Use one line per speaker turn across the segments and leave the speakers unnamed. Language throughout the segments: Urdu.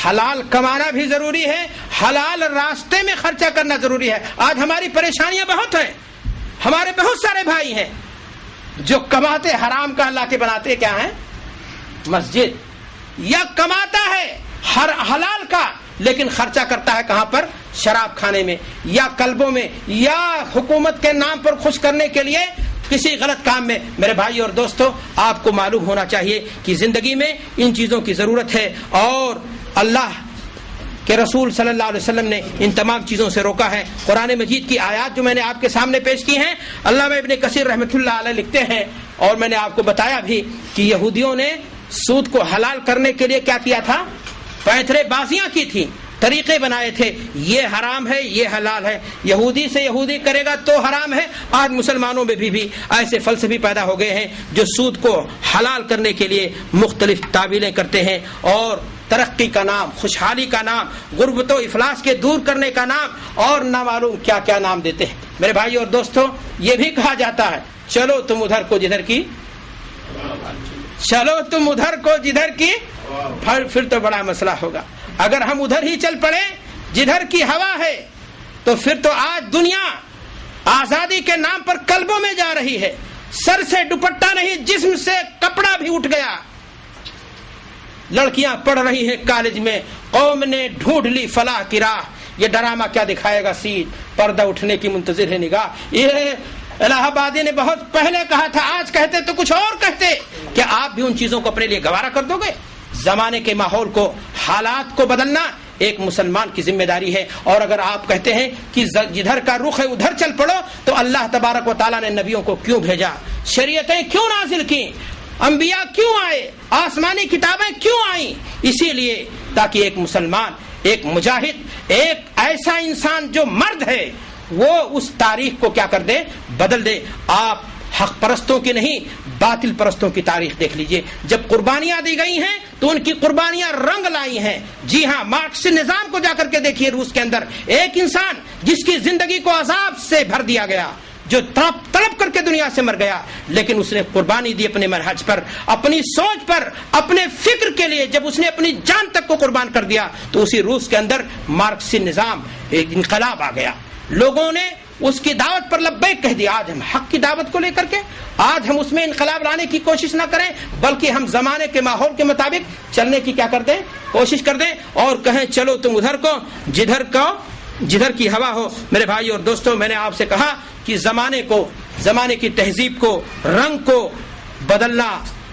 حلال کمانا بھی ضروری ہے، حلال راستے میں خرچہ کرنا ضروری ہے۔ آج ہماری پریشانیاں بہت ہیں، ہمارے بہت سارے بھائی ہیں جو کماتے حرام کا، اللہ کے بناتے کیا ہیں؟ مسجد، یا کماتا ہے ہر حلال کا لیکن خرچہ کرتا ہے کہاں پر؟ شراب کھانے میں، یا کلبوں میں، یا حکومت کے نام پر خوش کرنے کے لیے کسی غلط کام میں۔ میرے بھائی اور دوستو، آپ کو معلوم ہونا چاہیے کہ زندگی میں ان چیزوں کی ضرورت ہے، اور اللہ کہ رسول صلی اللہ علیہ وسلم نے ان تمام چیزوں سے روکا ہے۔ قرآن مجید کی آیات جو میں نے آپ کے سامنے پیش کی ہیں، علامہ ابن کثیر رحمۃ اللہ علیہ لکھتے ہیں، اور میں نے آپ کو بتایا بھی کہ یہودیوں نے سود کو حلال کرنے کے لیے کیا کیا تھا؟ پینترے بازیاں کی تھی، طریقے بنائے تھے، یہ حرام ہے یہ حلال ہے، یہودی سے یہودی کرے گا تو حرام ہے۔ آج مسلمانوں میں بھی ایسے فلسفی پیدا ہو گئے ہیں جو سود کو حلال کرنے کے لیے مختلف تعویلیں کرتے ہیں، اور ترقی کا نام، خوشحالی کا نام، غربت و افلاس کے دور کرنے کا نام، اور نہ معلوم کیا کیا نام دیتے ہیں۔ میرے بھائی اور دوستو، یہ بھی کہا جاتا ہے چلو تم ادھر کو جدھر کی، چلو تم ادھر کو جدھر کی، پھر تو بڑا مسئلہ ہوگا۔ اگر ہم ادھر ہی چل پڑے جدھر کی ہوا ہے تو پھر تو آج دنیا آزادی کے نام پر کلبوں میں جا رہی ہے، سر سے دوپٹہ نہیں جسم سے کپڑا بھی اٹھ گیا، لڑکیاں پڑھ رہی ہیں کالج میں، قوم نے ڈھونڈ لی فلاح کی راہ۔ یہ ڈرامہ کیا دکھائے گا؟ سیٹ پردہ اٹھنے کی منتظر ہے نگاہ۔ یہ الہ آبادی نے بہت پہلے کہا تھا، آج کہتے تو کچھ اور کہتے۔ کیا آپ بھی ان چیزوں کو اپنے لیے گوارا کر دو گے؟ زمانے کے ماحول کو، حالات کو بدلنا ایک مسلمان کی ذمہ داری ہے، اور اگر آپ کہتے ہیں کہ جدھر کا رخ ہے ادھر چل پڑو، تو اللہ تبارک و تعالیٰ نے نبیوں کو کیوں بھیجا؟ شریعتیں کیوں نازل کی؟ انبیاء کیوں آئے؟ آسمانی کتابیں کیوں آئیں؟ اسی لیے تاکہ ایک مسلمان، ایک مجاہد، ایک ایسا انسان جو مرد ہے، وہ اس تاریخ کو کیا کر دے؟ بدل دے۔ آپ حق پرستوں کی نہیں، باطل پرستوں کی تاریخ دیکھ لیجئے۔ جب قربانیاں دی گئی ہیں تو ان کی قربانیاں رنگ لائی ہیں۔ جی ہاں، مارکس نظام کو جا کر کے دیکھیے، روس کے اندر ایک انسان جس کی زندگی کو عذاب سے بھر دیا گیا، جو تڑپ کر کے دنیا سے مر گیا، لیکن اس نے قربانی دی اپنے منہج پر، اپنی سوچ پر، اپنے فکر کے لیے۔ جب اس نے اپنی جان تک کو قربان کر دیا تو اسی روس کے اندر مارکسی نظام، ایک انقلاب آ گیا۔ لوگوں نے اس کی دعوت پر لبیک کہہ دیا۔ آج ہم حق کی دعوت کو لے کر کے، آج ہم اس میں انقلاب لانے کی کوشش نہ کریں، بلکہ ہم زمانے کے ماحول کے مطابق چلنے کی کیا کر دیں؟ کوشش کر دیں، اور کہیں چلو تم ادھر کو جدھر کی ہوا ہو۔ میرے بھائی اور دوستوں، میں نے آپ سے کہا کہ زمانے کی تہذیب کو، رنگ کو بدلنا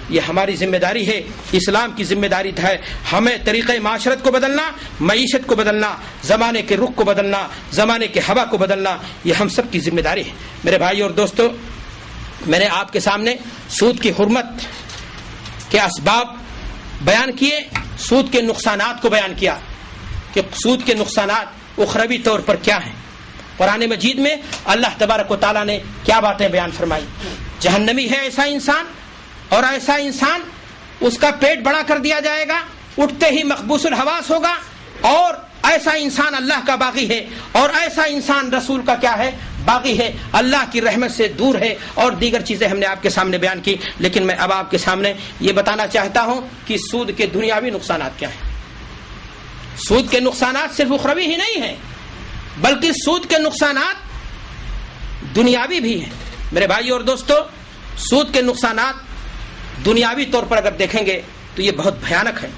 یہ ہماری ذمہ داری ہے، اسلام کی ذمہ داری ہے۔ ہمیں طریقہ معاشرت کو بدلنا، معیشت کو بدلنا، زمانے کے رخ کو بدلنا، زمانے کے ہوا کو بدلنا، یہ ہم سب کی ذمہ داری ہے۔ میرے بھائی اور دوستو، میں نے آپ کے سامنے سود کی حرمت کے اسباب بیان کیے، سود کے نقصانات کو بیان کیا کہ سود کے نقصانات اخروی طور پر کیا ہیں۔ قرآن مجید میں اللہ تبارک و تعالیٰ نے کیا باتیں بیان فرمائی؟ جہنمی ہے ایسا انسان، اور ایسا انسان اس کا پیٹ بڑا کر دیا جائے گا، اٹھتے ہی مخبوس الحواس ہوگا، اور ایسا انسان اللہ کا باغی ہے، اور ایسا انسان رسول کا کیا ہے؟ باغی ہے، اللہ کی رحمت سے دور ہے، اور دیگر چیزیں ہم نے آپ کے سامنے بیان کی۔ لیکن میں اب آپ کے سامنے یہ بتانا چاہتا ہوں کہ سود کے دنیاوی نقصانات کیا ہیں۔ سود کے نقصانات صرف اخروی ہی نہیں ہیں، بلکہ سود کے نقصانات دنیاوی بھی ہیں۔ میرے بھائی اور دوستو، سود کے نقصانات دنیاوی طور پر اگر دیکھیں گے تو یہ بہت بھیانک ہے۔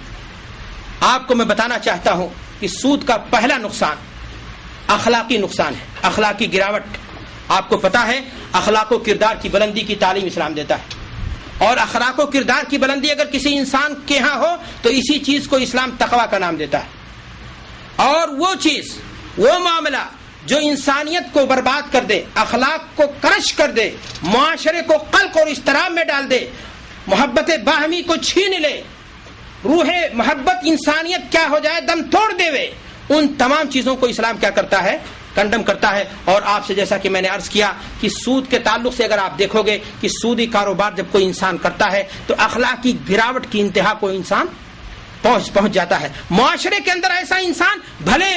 آپ کو میں بتانا چاہتا ہوں کہ سود کا پہلا نقصان اخلاقی نقصان ہے، اخلاقی گراوٹ۔ آپ کو پتا ہے اخلاق و کردار کی بلندی کی تعلیم اسلام دیتا ہے، اور اخلاق و کردار کی بلندی اگر کسی انسان کے ہاں ہو تو اسی چیز کو اسلام تقویٰ کا نام دیتا ہے۔ اور وہ چیز، وہ معاملہ جو انسانیت کو برباد کر دے، اخلاق کو کرش کر دے، معاشرے کو قلق اور اضطراب میں ڈال دے، محبت باہمی کو چھین لے، روح محبت انسانیت کیا ہو جائے، دم توڑ دے وے، ان تمام چیزوں کو اسلام کیا کرتا ہے؟ کنڈم کرتا ہے۔ اور آپ سے جیسا کہ میں نے عرض کیا کہ سود کے تعلق سے اگر آپ دیکھو گے کہ سودی کاروبار جب کوئی انسان کرتا ہے تو اخلاقی گراوٹ کی انتہا کو انسان پہنچ جاتا ہے۔ معاشرے کے اندر ایسا انسان بھلے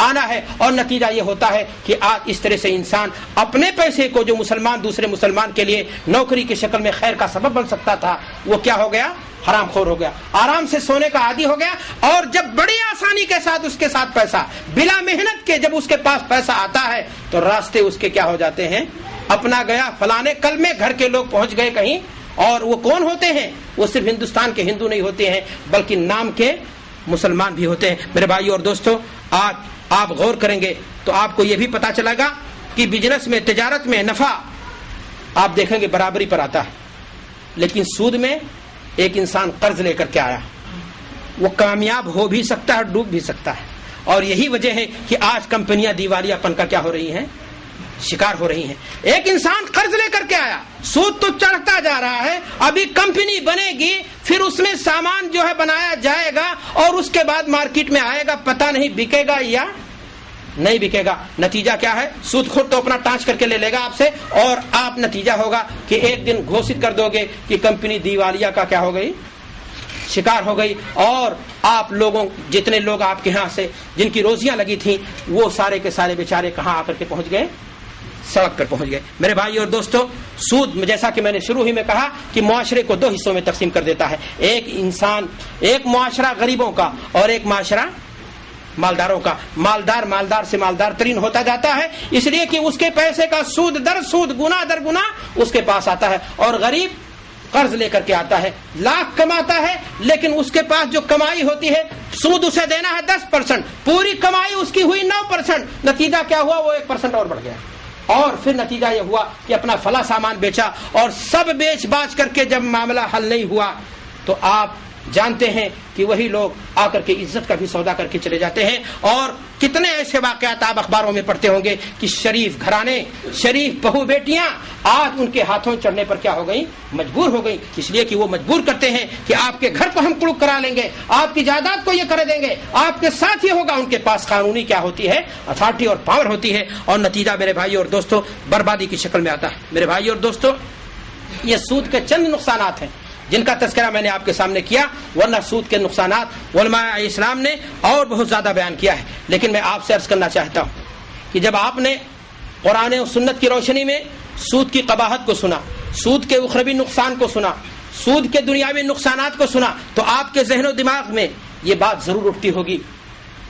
آنا ہے, اور نتیجہ یہ ہوتا ہے کہ آج اس طرح سے انسان اپنے پیسے کو جو مسلمان دوسرے مسلمان کے لیے نوکری کی شکل میں خیر کا سبب بن سکتا تھا, وہ کیا ہو گیا؟ حرام خور ہو گیا, آرام سے سونے کا عادی ہو گیا. اور جب بڑی آسانی کے ساتھ اس کے ساتھ پیسہ, بلا محنت کے جب اس کے پاس پیسہ آتا ہے تو راستے اس کے کیا ہو جاتے ہیں؟ اپنا گیا. فلانے کل میں گھر کے لوگ پہنچ گئے کہیں, اور وہ کون ہوتے ہیں؟ وہ صرف ہندوستان کے ہندو نہیں ہوتے ہیں بلکہ نام کے مسلمان بھی ہوتے ہیں. میرے بھائیو اور دوستو, آج آپ غور کریں گے تو آپ کو یہ بھی پتا چلے گا کہ بزنس میں, تجارت میں نفع آپ دیکھیں گے برابری پر آتا ہے, لیکن سود میں ایک انسان قرض لے کر کے آیا, وہ کامیاب ہو بھی سکتا ہے, ڈوب بھی سکتا ہے. اور یہی وجہ ہے کہ آج کمپنیاں دیوالیہ پن کا کیا ہو رہی ہیں؟ شکار ہو رہی ہیں. ایک انسان قرض لے کر کے آیا, سود تو چڑھتا جا رہا ہے, ابھی کمپنی بنے گی, پھر اس میں سامان جو ہے بنایا جائے گا, اور اس کے بعد مارکیٹ میں آئے گا, پتہ نہیں بکے گا یا نہیں بکے گا. نتیجہ کیا ہے؟ سود خور تو اپنا ٹانچ کر کے لے لے گا آپ سے, اور آپ نتیجہ ہوگا کہ ایک دن گھوشت کر دو گے کہ کمپنی دیوالیہ کا کیا ہو گئی؟ شکار ہو گئی. اور آپ لوگوں, جتنے لوگ آپ کے ہاں سے جن کی روزیاں لگی تھیں, وہ سارے کے سارے بیچارے کہاں آ کر کے پہنچ گئے؟ سڑک پر پہنچ گئے. میرے بھائی اور دوستو, سود جیسا کہ میں نے شروع ہی میں کہا کہ معاشرے کو دو حصوں میں تقسیم کر دیتا ہے. ایک معاشرہ غریبوں کا, اور ایک معاشرہ مالداروں کا. مالدار سے مالدار ترین ہوتا جاتا ہے, اس لیے کہ اس کے پیسے کا سود در سود, گنا در گنا اس کے پاس آتا ہے. اور غریب قرض لے کر کے آتا ہے, لاکھ کماتا ہے, لیکن اس کے پاس جو کمائی ہوتی ہے سود اسے دینا ہے 10%, پوری کمائی اس کی ہوئی 9%. نتیجہ کیا ہوا؟ وہ 1% اور بڑھ گیا. اور پھر نتیجہ یہ ہوا کہ اپنا فلاں سامان بیچا, اور سب بیچ باچ کر کے جب معاملہ حل نہیں ہوا تو آپ جانتے ہیں کہ وہی لوگ آ کر کے عزت کا بھی سودا کر کے چلے جاتے ہیں. اور کتنے ایسے واقعات آپ اخباروں میں پڑھتے ہوں گے کہ شریف گھرانے, شریف بہو بیٹیاں آج ان کے ہاتھوں چڑھنے پر کیا ہو گئی؟ مجبور ہو گئی. اس لیے کہ وہ مجبور کرتے ہیں کہ آپ کے گھر کو ہم کڑک کرا لیں گے, آپ کی جائیداد کو یہ کر دیں گے, آپ کے ساتھ یہ ہوگا. ان کے پاس قانونی کیا ہوتی ہے؟ اتھارٹی اور پاور ہوتی ہے. اور نتیجہ میرے بھائی اور دوستو بربادی کی شکل میں آتا ہے. میرے بھائی اور دوستو, یہ سود کے چند نقصانات ہیں جن کا تذکرہ میں نے آپ کے سامنے کیا, ورنہ سود کے نقصانات علماء اسلام نے اور بہت زیادہ بیان کیا ہے. لیکن میں آپ سے عرض کرنا چاہتا ہوں کہ جب آپ نے قرآن و سنت کی روشنی میں سود کی قباحت کو سنا, سود کے اخروی نقصان کو سنا, سود کے دنیاوی نقصانات کو سنا, تو آپ کے ذہن و دماغ میں یہ بات ضرور اٹھتی ہوگی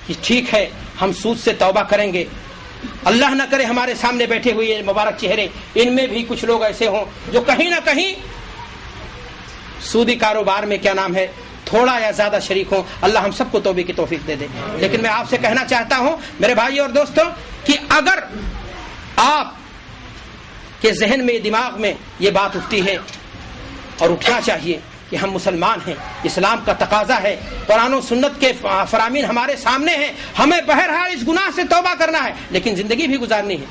کہ ٹھیک ہے, ہم سود سے توبہ کریں گے. اللہ نہ کرے ہمارے سامنے بیٹھے ہوئے یہ مبارک چہرے, ان میں بھی کچھ لوگ ایسے ہوں جو کہیں نہ کہیں سودی کاروبار میں کیا نام ہے تھوڑا یا زیادہ شریک ہوں. اللہ ہم سب کو توبے کی توفیق دے دے. لیکن میں آپ سے کہنا چاہتا ہوں میرے بھائی اور دوستوں کہ اگر آپ کے ذہن میں, دماغ میں یہ بات اٹھتی ہے, اور اٹھنا چاہیے کہ ہم مسلمان ہیں, اسلام کا تقاضا ہے, قرآن و سنت کے فرامین ہمارے سامنے ہیں, ہمیں بہرحال اس گناہ سے توبہ کرنا ہے, لیکن زندگی بھی گزارنی ہے.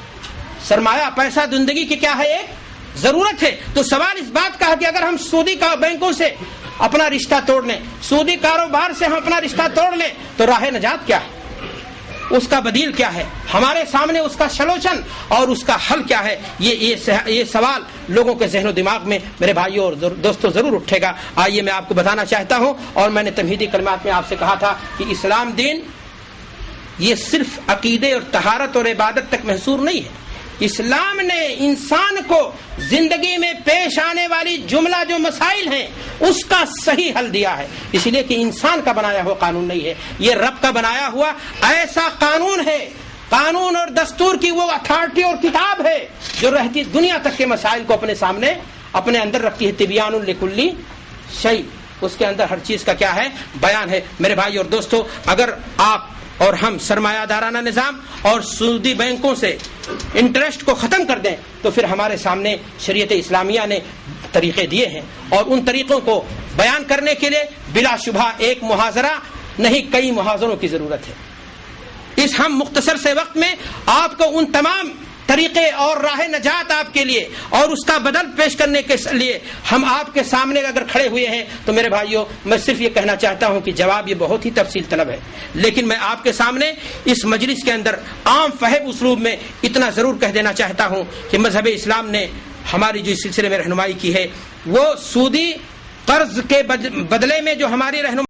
سرمایہ پیسہ زندگی کی کیا ہے؟ ایک ضرورت ہے. تو سوال اس بات کا ہے کہ اگر ہم سودی کا بینکوں سے اپنا رشتہ توڑ لیں, سودی کاروبار سے ہم اپنا رشتہ توڑ لیں, تو راہ نجات کیا ہے؟ اس کا بدیل کیا ہے؟ ہمارے سامنے اس کا سلوشن اور اس کا حل کیا ہے؟ یہ سوال لوگوں کے ذہن و دماغ میں میرے بھائیوں اور دوستوں ضرور اٹھے گا. آئیے میں آپ کو بتانا چاہتا ہوں, اور میں نے تمہیدی کلمات میں آپ سے کہا تھا کہ اسلام دین یہ صرف عقیدے اور طہارت اور عبادت تک محصور نہیں ہے. اسلام نے انسان کو زندگی میں پیش آنے والی جملہ جو مسائل ہیں اس کا صحیح حل دیا ہے. اس لیے کہ انسان کا بنایا ہوا قانون نہیں ہے, یہ رب کا بنایا ہوا ایسا قانون ہے. قانون اور دستور کی وہ اتھارٹی اور کتاب ہے جو رہتی دنیا تک کے مسائل کو اپنے سامنے اپنے اندر رکھتی ہے. تبیان لکل شیء, اس کے اندر ہر چیز کا کیا ہے؟ بیان ہے. میرے بھائی اور دوستو, اگر آپ اور ہم سرمایہ دارانہ نظام اور سودی بینکوں سے انٹرسٹ کو ختم کر دیں تو پھر ہمارے سامنے شریعت اسلامیہ نے طریقے دیے ہیں, اور ان طریقوں کو بیان کرنے کے لیے بلا شبہ ایک محاضرہ نہیں کئی محاضروں کی ضرورت ہے. اس ہم مختصر سے وقت میں آپ کو ان تمام طریقے اور راہ نجات آپ کے لیے اور اس کا بدل پیش کرنے کے لیے ہم آپ کے سامنے اگر کھڑے ہوئے ہیں تو میرے بھائیوں میں صرف یہ کہنا چاہتا ہوں کہ جواب یہ بہت ہی تفصیل طلب ہے, لیکن میں آپ کے سامنے اس مجلس کے اندر عام فہم اسلوب میں اتنا ضرور کہہ دینا چاہتا ہوں کہ مذہب اسلام نے ہماری جو اس سلسلے میں رہنمائی کی ہے وہ سودی قرض کے بدلے میں جو ہماری رہنمائی